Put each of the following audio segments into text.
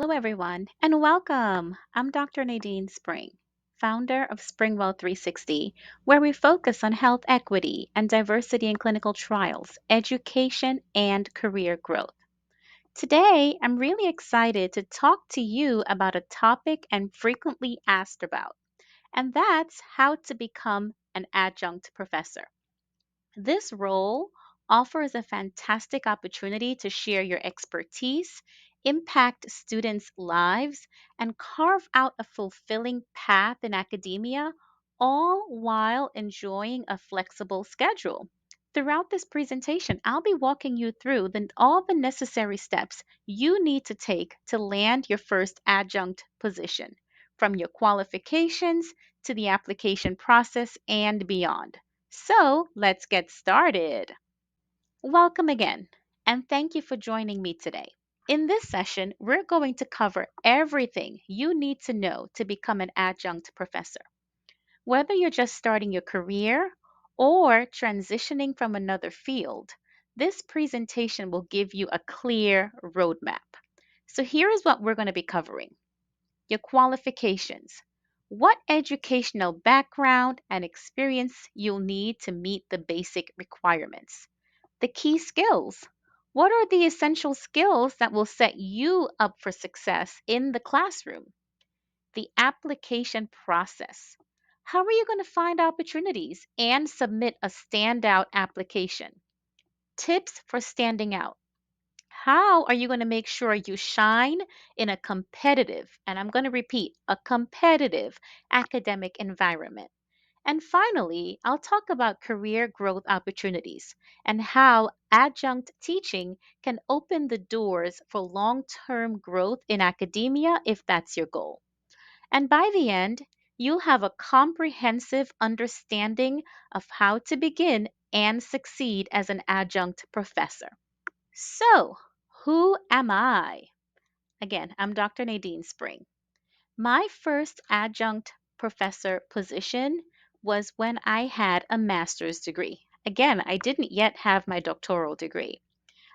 Hello, everyone, and welcome. I'm Dr. Nadine Spring, founder of Springwell 360, where we focus on health equity and diversity in clinical trials, education, and career growth. Today, I'm really excited to talk to you about a topic I'm frequently asked about, and that's how to become an adjunct professor. This role offers a fantastic opportunity to share your expertise, impact students' lives, and carve out a fulfilling path in academia, all while enjoying a flexible schedule. Throughout this presentation, I'll be walking you through all the necessary steps you need to take to land your first adjunct position, from your qualifications to the application process and beyond. So let's get started. Welcome again, and thank you for joining me today. In this session, we're going to cover everything you need to know to become an adjunct professor. Whether you're just starting your career or transitioning from another field, this presentation will give you a clear roadmap. So here is what we're going to be covering: your qualifications, what educational background and experience you'll need to meet the basic requirements. The key skills. What are the essential skills that will set you up for success in the classroom? The application process. How are you going to find opportunities and submit a standout application? Tips for standing out. How are you going to make sure you shine in a competitive, and I'm going to repeat, a competitive academic environment? And finally, I'll talk about career growth opportunities and how adjunct teaching can open the doors for long term growth in academia if that's your goal. And by the end, you'll have a comprehensive understanding of how to begin and succeed as an adjunct professor. So, who am I? Again, I'm Dr. Nadine Spring. My first adjunct professor position was when I had a master's degree. Again, I didn't yet have my doctoral degree.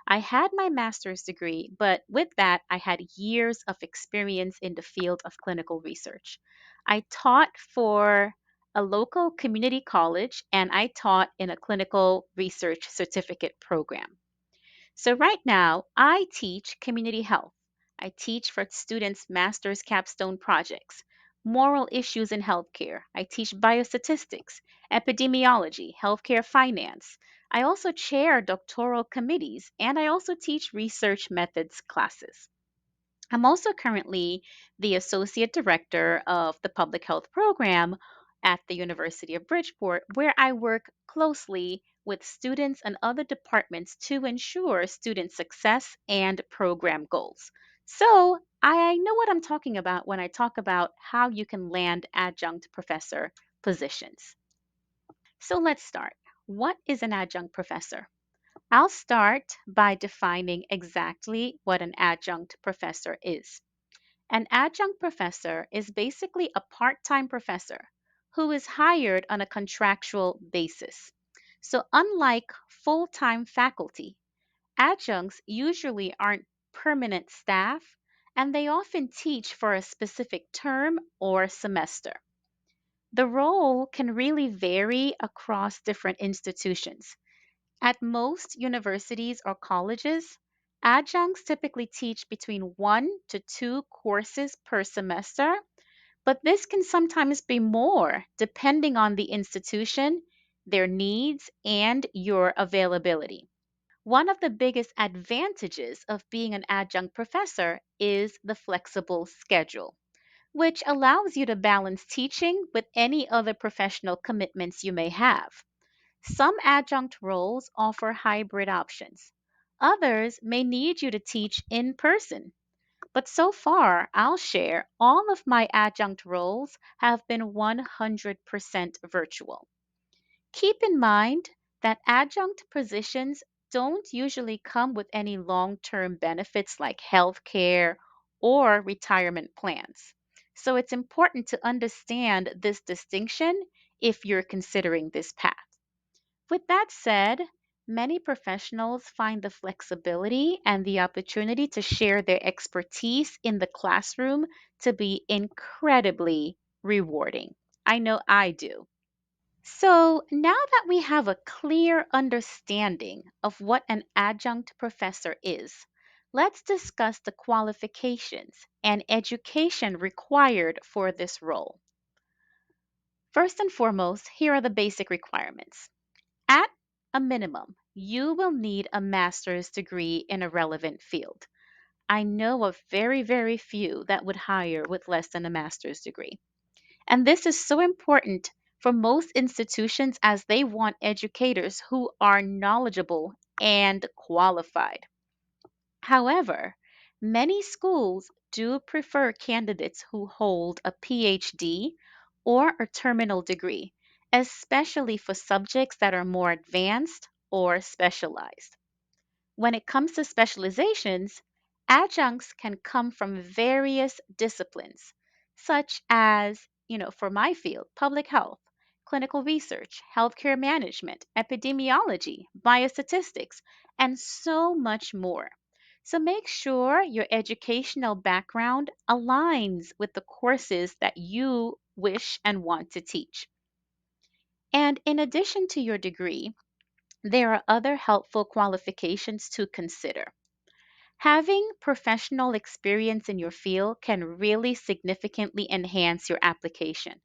I had my master's degree, but with that, I had years of experience in the field of clinical research. I taught for a local community college and I taught in a clinical research certificate program. So, right now, I teach community health. I teach for students' master's capstone projects, moral issues in healthcare. I teach biostatistics, epidemiology, healthcare finance. I also chair doctoral committees, and I also teach research methods classes. I'm also currently the Associate Director of the Public Health Program at the University of Bridgeport, where I work closely with students and other departments to ensure student success and program goals. So I know what I'm talking about when I talk about how you can land adjunct professor positions. So let's start. What is an adjunct professor? I'll start by defining exactly what an adjunct professor is. An adjunct professor is basically a part time professor who is hired on a contractual basis. So, unlike full time faculty, adjuncts usually aren't permanent staff and they often teach for a specific term or semester. The role can really vary across different institutions. At most universities or colleges, adjuncts typically teach between 1 to 2 courses per semester, but this can sometimes be more depending on the institution, their needs, and your availability. One of the biggest advantages of being an adjunct professor is the flexible schedule, which allows you to balance teaching with any other professional commitments you may have. Some adjunct roles offer hybrid options. Others may need you to teach in person. But so far, I'll share all of my adjunct roles have been 100% virtual. Keep in mind that adjunct positions don't usually come with any long term benefits like health care or retirement plans. So it's important to understand this distinction if you're considering this path. With that said, Many professionals find the flexibility and the opportunity to share their expertise in the classroom to be incredibly rewarding. I know I do. So, now that we have a clear understanding of what an adjunct professor is, let's discuss the qualifications and education required for this role. First and foremost, here are the basic requirements. At a minimum, you will need a master's degree in a relevant field. I know of very, very few that would hire with less than a master's degree. And this is so important for most institutions as they want educators who are knowledgeable and qualified. However, many schools do prefer candidates who hold a PhD or a terminal degree, especially for subjects that are more advanced or specialized. When it comes to specializations, adjuncts can come from various disciplines, such as, for my field, public health, clinical research, healthcare management, epidemiology, biostatistics, and so much more. So make sure your educational background aligns with the courses that you wish and want to teach. And in addition to your degree, there are other helpful qualifications to consider. Having professional experience in your field can really significantly enhance your application.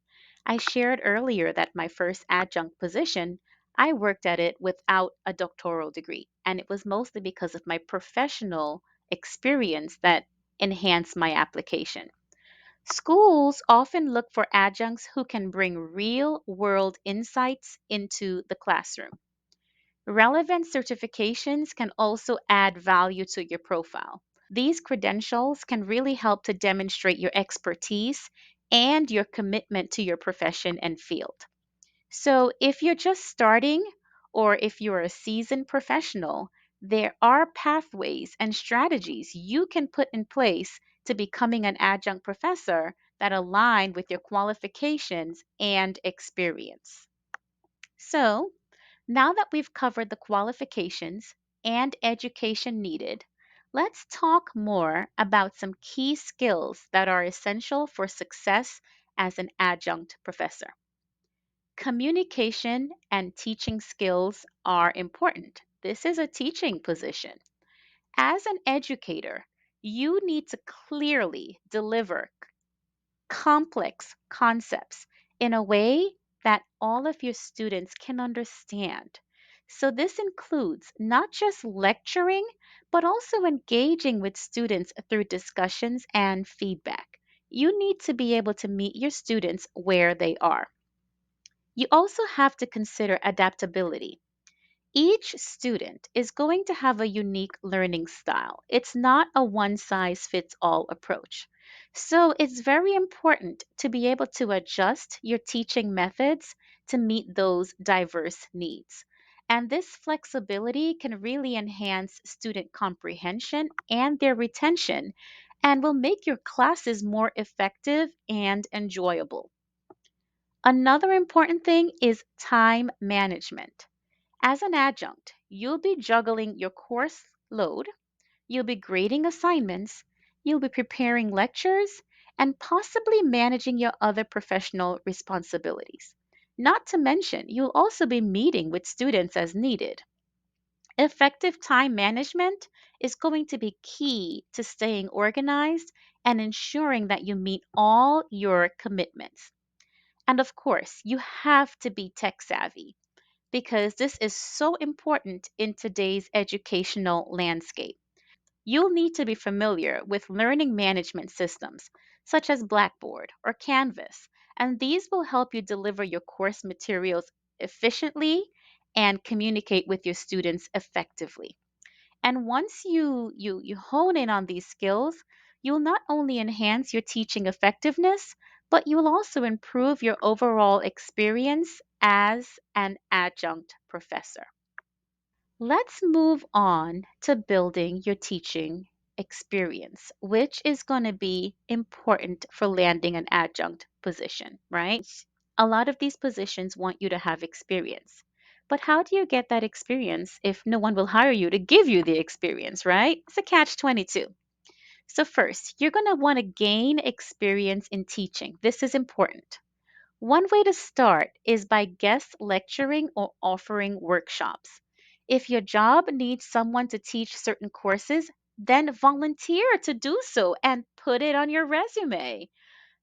I shared earlier that my first adjunct position, I worked at it without a doctoral degree, and it was mostly because of my professional experience that enhanced my application. Schools often look for adjuncts who can bring real world insights into the classroom. Relevant certifications can also add value to your profile. These credentials can really help to demonstrate your expertise and your commitment to your profession and field. So, if you're just starting or if you're a seasoned professional, there are pathways and strategies you can put in place to becoming an adjunct professor that align with your qualifications and experience. So, now that we've covered the qualifications and education needed, let's talk more about some key skills that are essential for success as an adjunct professor. Communication and teaching skills are important. This is a teaching position. As an educator, you need to clearly deliver complex concepts in a way that all of your students can understand. So, this includes not just lecturing, but also engaging with students through discussions and feedback. You need to be able to meet your students where they are. You also have to consider adaptability. Each student is going to have a unique learning style. It's not a one size fits all approach. So it's very important to be able to adjust your teaching methods to meet those diverse needs. And this flexibility can really enhance student comprehension and their retention and will make your classes more effective and enjoyable. Another important thing is time management. As an adjunct, you'll be juggling your course load, you'll be grading assignments, you'll be preparing lectures, and possibly managing your other professional responsibilities. Not to mention, you'll also be meeting with students as needed. Effective time management is going to be key to staying organized and ensuring that you meet all your commitments. And of course, you have to be tech savvy because this is so important in today's educational landscape. You'll need to be familiar with learning management systems such as Blackboard or Canvas, and these will help you deliver your course materials efficiently and communicate with your students effectively. And once you hone in on these skills, you'll not only enhance your teaching effectiveness, but you'll also improve your overall experience as an adjunct professor. Let's move on to building your teaching experience, which is going to be important for landing an adjunct position, right? A lot of these positions want you to have experience. But how do you get that experience if no one will hire you to give you the experience, right? It's a catch 22. So, first, you're going to want to gain experience in teaching. This is important. One way to start is by guest lecturing or offering workshops. If your job needs someone to teach certain courses, then volunteer to do so and put it on your resume.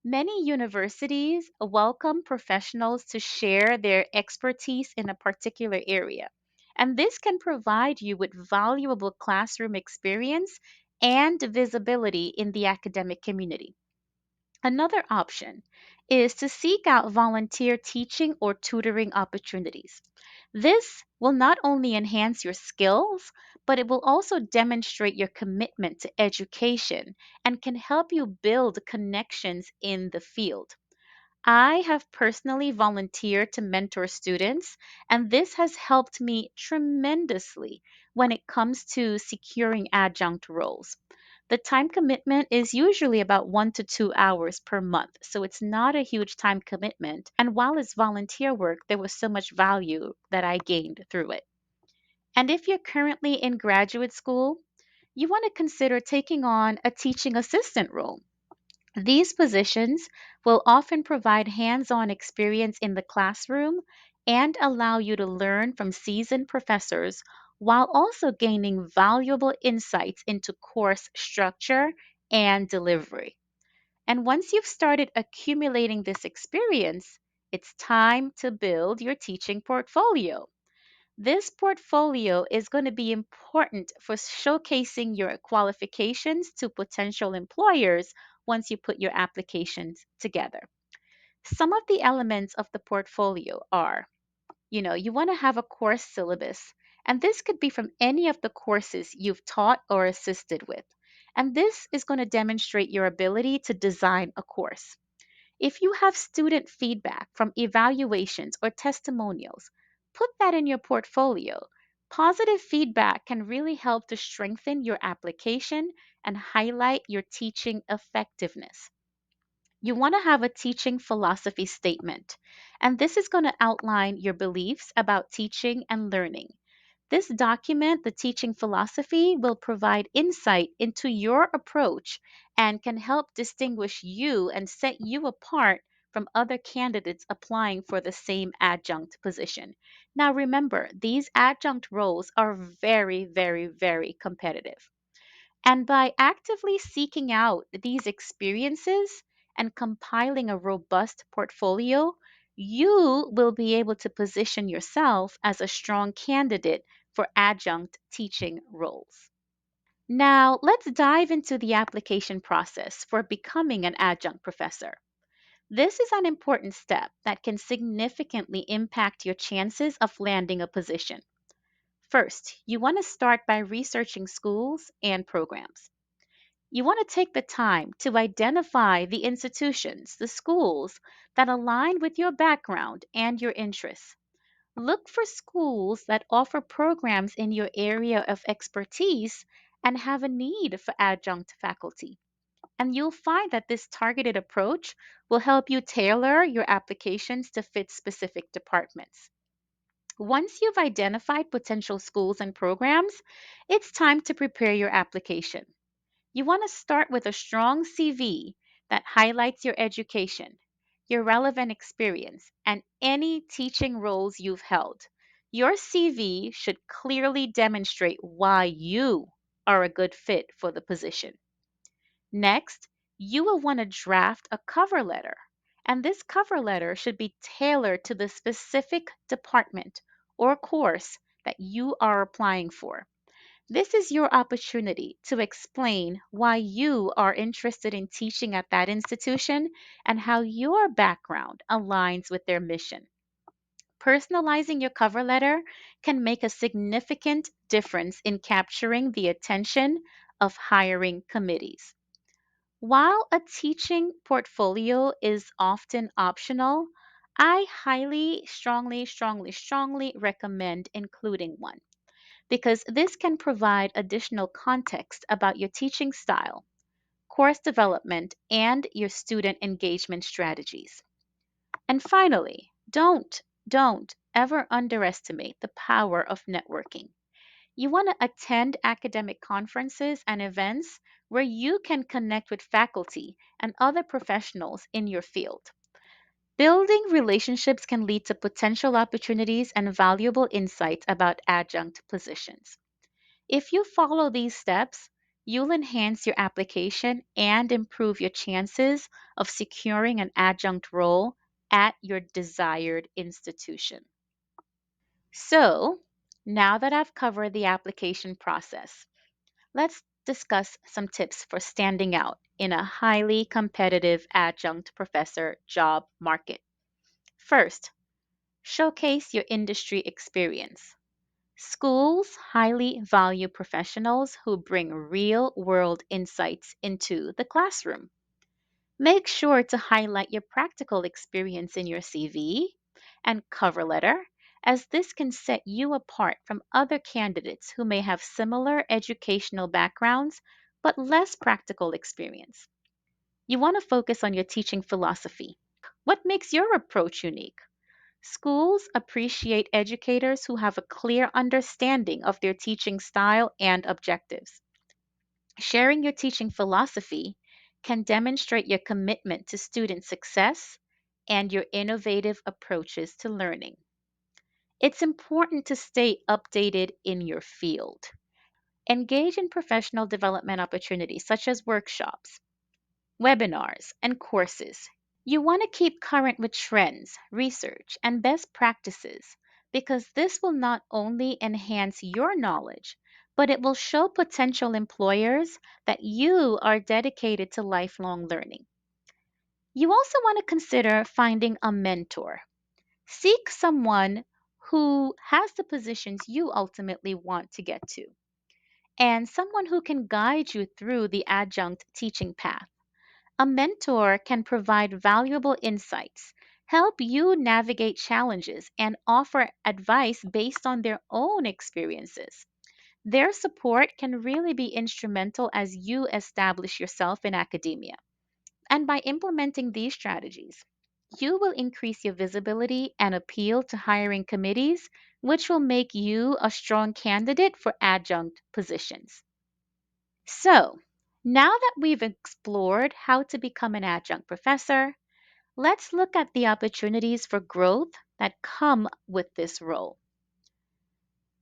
Many universities welcome professionals to share their expertise in a particular area, and this can provide you with valuable classroom experience and visibility in the academic community. Another option is to seek out volunteer teaching or tutoring opportunities. This will not only enhance your skills, but it will also demonstrate your commitment to education and can help you build connections in the field. I have personally volunteered to mentor students, and this has helped me tremendously when it comes to securing adjunct roles. The time commitment is usually about 1 to 2 hours per month, so it's not a huge time commitment. And while it's volunteer work, there was so much value that I gained through it. And if you're currently in graduate school, you want to consider taking on a teaching assistant role. These positions will often provide hands on experience in the classroom and allow you to learn from seasoned professors while also gaining valuable insights into course structure and delivery. And once you've started accumulating this experience, it's time to build your teaching portfolio. This portfolio is going to be important for showcasing your qualifications to potential employers once you put your applications together. Some of the elements of the portfolio are, you want to have a course syllabus, and this could be from any of the courses you've taught or assisted with. And this is going to demonstrate your ability to design a course. If you have student feedback from evaluations or testimonials, put that in your portfolio. Positive feedback can really help to strengthen your application and highlight your teaching effectiveness. You want to have a teaching philosophy statement, and this is going to outline your beliefs about teaching and learning. This document, the teaching philosophy, will provide insight into your approach and can help distinguish you and set you apart from other candidates applying for the same adjunct position. Now, remember, these adjunct roles are very, very, very competitive. And by actively seeking out these experiences and compiling a robust portfolio, you will be able to position yourself as a strong candidate for adjunct teaching roles. Now, let's dive into the application process for becoming an adjunct professor. This is an important step that can significantly impact your chances of landing a position. First, you want to start by researching schools and programs. You want to take the time to identify the institutions, the schools that align with your background and your interests. Look for schools that offer programs in your area of expertise and have a need for adjunct faculty. And you'll find that this targeted approach will help you tailor your applications to fit specific departments. Once you've identified potential schools and programs, it's time to prepare your application. You want to start with a strong CV that highlights your education, your relevant experience, and any teaching roles you've held. Your CV should clearly demonstrate why you are a good fit for the position. Next, you will want to draft a cover letter, and this cover letter should be tailored to the specific department or course that you are applying for. This is your opportunity to explain why you are interested in teaching at that institution and how your background aligns with their mission. Personalizing your cover letter can make a significant difference in capturing the attention of hiring committees. While a teaching portfolio is often optional, I highly, strongly recommend including one because this can provide additional context about your teaching style, course development, and your student engagement strategies. And finally, don't ever underestimate the power of networking. You want to attend academic conferences and events where you can connect with faculty and other professionals in your field. Building relationships can lead to potential opportunities and valuable insights about adjunct positions. If you follow these steps, you'll enhance your application and improve your chances of securing an adjunct role at your desired institution. So, now that I've covered the application process, let's discuss some tips for standing out in a highly competitive adjunct professor job market. First, showcase your industry experience. Schools highly value professionals who bring real world insights into the classroom. Make sure to highlight your practical experience in your CV and cover letter, as this can set you apart from other candidates who may have similar educational backgrounds but less practical experience. You want to focus on your teaching philosophy. What makes your approach unique? Schools appreciate educators who have a clear understanding of their teaching style and objectives. Sharing your teaching philosophy can demonstrate your commitment to student success and your innovative approaches to learning. It's important to stay updated in your field. Engage in professional development opportunities such as workshops, webinars, and courses. You want to keep current with trends, research, and best practices because this will not only enhance your knowledge, but it will show potential employers that you are dedicated to lifelong learning. You also want to consider finding a mentor. Seek someone who has the positions you ultimately want to get to, and someone who can guide you through the adjunct teaching path. A mentor can provide valuable insights, help you navigate challenges, and offer advice based on their own experiences. Their support can really be instrumental as you establish yourself in academia. And by implementing these strategies, you will increase your visibility and appeal to hiring committees, which will make you a strong candidate for adjunct positions. So, now that we've explored how to become an adjunct professor, let's look at the opportunities for growth that come with this role.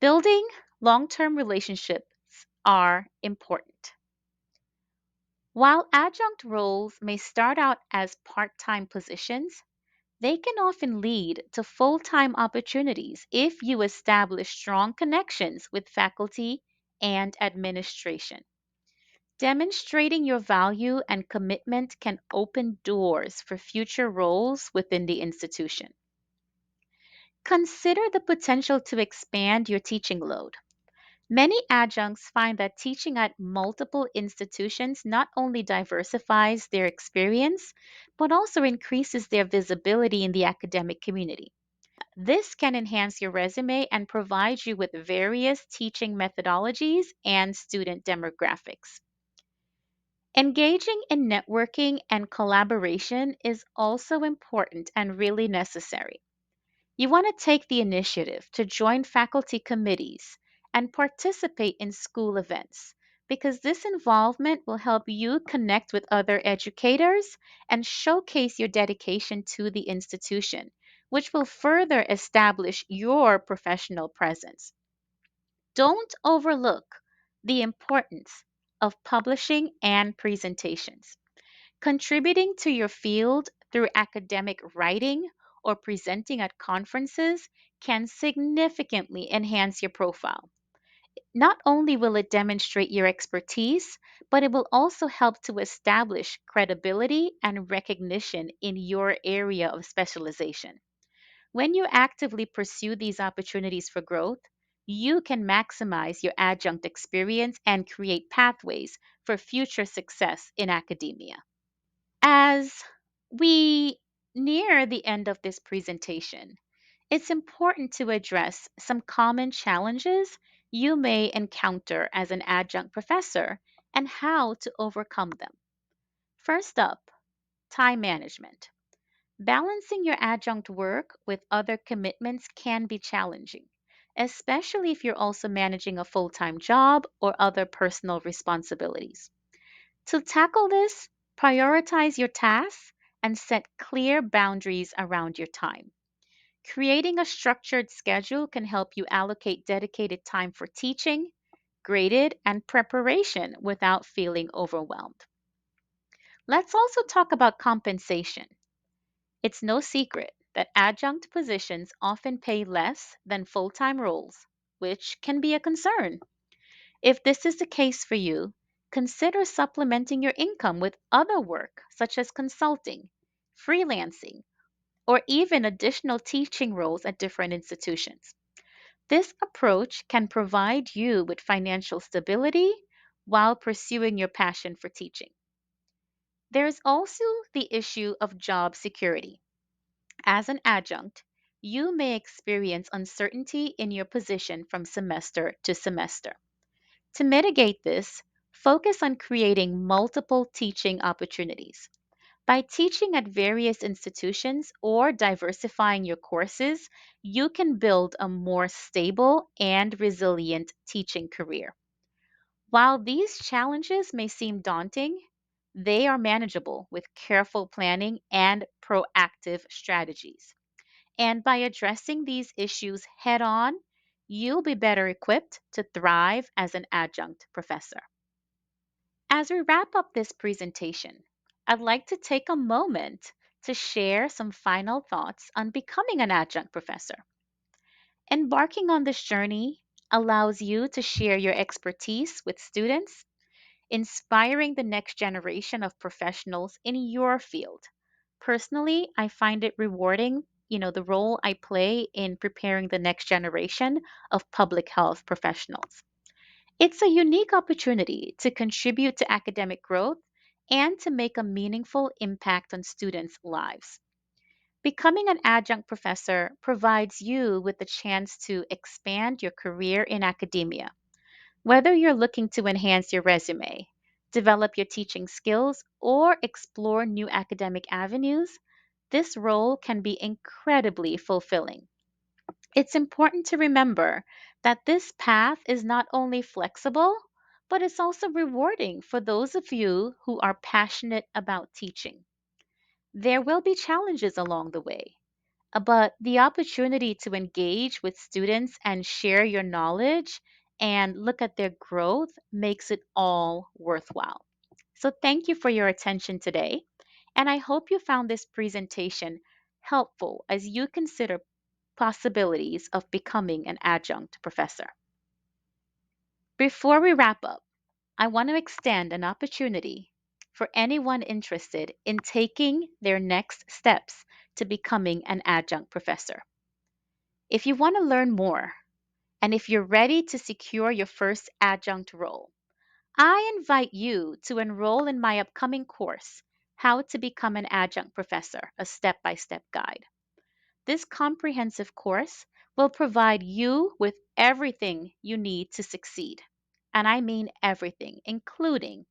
Building long term relationships are important. While adjunct roles may start out as part time positions, they can often lead to full time opportunities if you establish strong connections with faculty and administration. Demonstrating your value and commitment can open doors for future roles within the institution. Consider the potential to expand your teaching load. Many adjuncts find that teaching at multiple institutions not only diversifies their experience, but also increases their visibility in the academic community. This can enhance your resume and provide you with various teaching methodologies and student demographics. Engaging in networking and collaboration is also important and really necessary. You want to take the initiative to join faculty committees and participate in school events because this involvement will help you connect with other educators and showcase your dedication to the institution, which will further establish your professional presence. Don't overlook the importance of publishing and presentations. Contributing to your field through academic writing or presenting at conferences can significantly enhance your profile. Not only will it demonstrate your expertise, but it will also help to establish credibility and recognition in your area of specialization. When you actively pursue these opportunities for growth, you can maximize your adjunct experience and create pathways for future success in academia. As we near the end of this presentation, it's important to address some common challenges you may encounter as an adjunct professor and how to overcome them. First up, time management. Balancing your adjunct work with other commitments can be challenging, especially if you're also managing a full time job or other personal responsibilities. To tackle this, prioritize your tasks and set clear boundaries around your time. Creating a structured schedule can help you allocate dedicated time for teaching, graded, and preparation without feeling overwhelmed. Let's also talk about compensation. It's no secret that adjunct positions often pay less than full time roles, which can be a concern. If this is the case for you, consider supplementing your income with other work such as consulting, freelancing, or even additional teaching roles at different institutions. This approach can provide you with financial stability while pursuing your passion for teaching. There is also the issue of job security. As an adjunct, you may experience uncertainty in your position from semester to semester. To mitigate this, focus on creating multiple teaching opportunities. By teaching at various institutions or diversifying your courses, you can build a more stable and resilient teaching career. While these challenges may seem daunting, they are manageable with careful planning and proactive strategies. And by addressing these issues head on, you'll be better equipped to thrive as an adjunct professor. As we wrap up this presentation, I'd like to take a moment to share some final thoughts on becoming an adjunct professor. Embarking on this journey allows you to share your expertise with students, inspiring the next generation of professionals in your field. Personally, I find it rewarding, the role I play in preparing the next generation of public health professionals. It's a unique opportunity to contribute to academic growth and to make a meaningful impact on students' lives. Becoming an adjunct professor provides you with the chance to expand your career in academia. Whether you're looking to enhance your resume, develop your teaching skills, or explore new academic avenues, this role can be incredibly fulfilling. It's important to remember that this path is not only flexible, but it's also rewarding for those of you who are passionate about teaching. There will be challenges along the way, but the opportunity to engage with students and share your knowledge and look at their growth makes it all worthwhile. So, thank you for your attention today, and I hope you found this presentation helpful as you consider possibilities of becoming an adjunct professor. Before we wrap up, I want to extend an opportunity for anyone interested in taking their next steps to becoming an adjunct professor. If you want to learn more, and if you're ready to secure your first adjunct role, I invite you to enroll in my upcoming course, How to Become an Adjunct Professor, a Step by Step Guide. This comprehensive course will provide you with everything you need to succeed. And I mean everything, including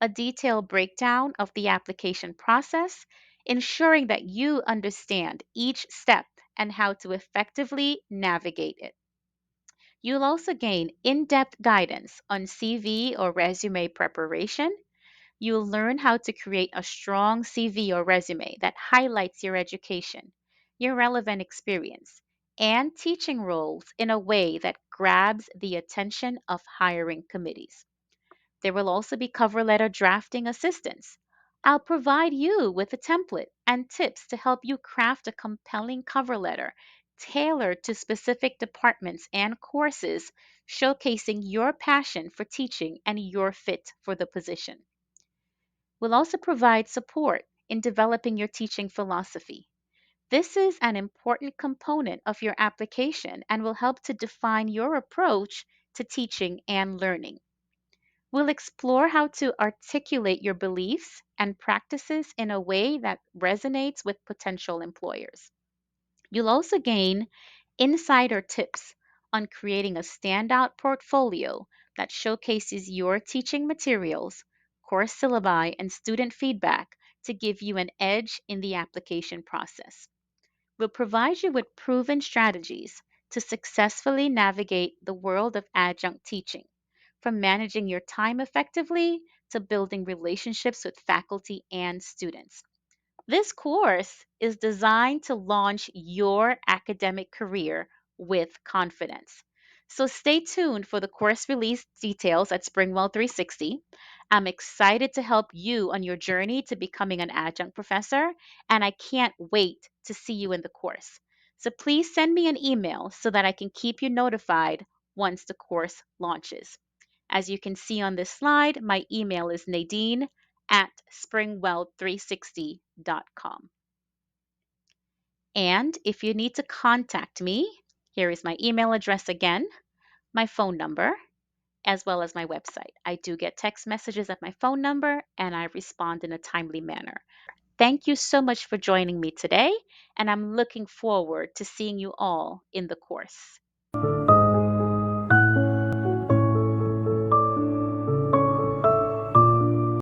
a detailed breakdown of the application process, ensuring that you understand each step and how to effectively navigate it. You'll also gain in depth guidance on CV or resume preparation. You'll learn how to create a strong CV or resume that highlights your education, your relevant experience, and teaching roles in a way that grabs the attention of hiring committees. There will also be cover letter drafting assistance. I'll provide you with a template and tips to help you craft a compelling cover letter tailored to specific departments and courses, showcasing your passion for teaching and your fit for the position. We'll also provide support in developing your teaching philosophy. This is an important component of your application and will help to define your approach to teaching and learning. We'll explore how to articulate your beliefs and practices in a way that resonates with potential employers. You'll also gain insider tips on creating a standout portfolio that showcases your teaching materials, course syllabi, and student feedback to give you an edge in the application process. We'll provide you with proven strategies to successfully navigate the world of adjunct teaching, from managing your time effectively to building relationships with faculty and students. This course is designed to launch your academic career with confidence. So stay tuned for the course release details at Springwell 360. I'm excited to help you on your journey to becoming an adjunct professor, and I can't wait to see you in the course. So please send me an email so that I can keep you notified once the course launches. As you can see on this slide, my email is Nadine at springwell360.com. And if you need to contact me, here is my email address again, my phone number, as well as my website. I do get text messages at my phone number and I respond in a timely manner. Thank you so much for joining me today, and I'm looking forward to seeing you all in the course.